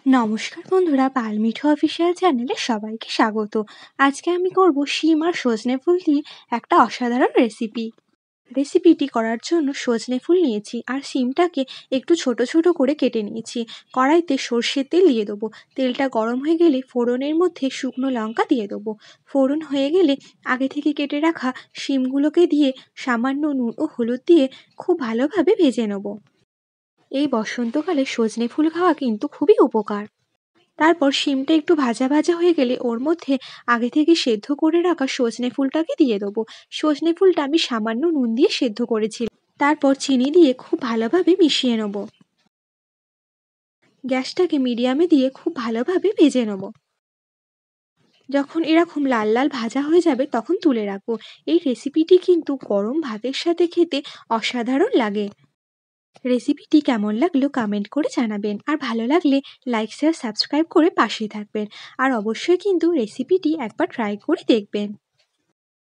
নমস্কার বন্ধুরা, পালমিঠু অফিসিয়াল চ্যানেলে সবাইকে স্বাগত। আজকে আমি করব শিম আর সজনে ফুল দিয়ে একটা অসাধারণ রেসিপিটি করার জন্য সজনে ফুল নিয়েছি আর শিমটাকে একটু ছোট ছোট করে কেটে নিয়েছি। কড়াইতে সর্ষের তেল দিয়ে দেবো। তেলটা গরম হয়ে গেলে ফোড়নের মধ্যে শুকনো লঙ্কা দিয়ে দেবো। ফোড়ন হয়ে গেলে আগে থেকে কেটে রাখা শিমগুলোকে দিয়ে সামান্য নুন ও হলুদ দিয়ে খুব ভালোভাবে ভেজে নেব। এই বসন্তকালে সজনে ফুল খাওয়া কিন্তু খুবই উপকার। তারপর শিমটা একটু ভাজা ভাজা হয়ে গেলে ওর মধ্যে আগে থেকে সেদ্ধ করে রাখা সজনে ফুলটাকে দিয়ে দেবো। সজনে ফুলটা আমি সামান্য নুন দিয়ে সেদ্ধ করেছিলাম। তারপর চিনি দিয়ে খুব ভালোভাবে মিশিয়ে নেব। গ্যাসটাকে মিডিয়ামে দিয়ে খুব ভালোভাবে ভেজে নেব। যখন এরকম লাল লাল ভাজা হয়ে যাবে তখন তুলে রাখবো। এই রেসিপিটি কিন্তু গরম ভাতের সাথে খেতে অসাধারণ লাগে। রেসিপিটি কেমন লাগলো কমেন্ট করে জানাবেন, আর ভালো লাগলে লাইক শেয়ার সাবস্ক্রাইব করে পাশে থাকবেন, আর অবশ্যই কিন্তু রেসিপিটি একবার ট্রাই করে দেখবেন।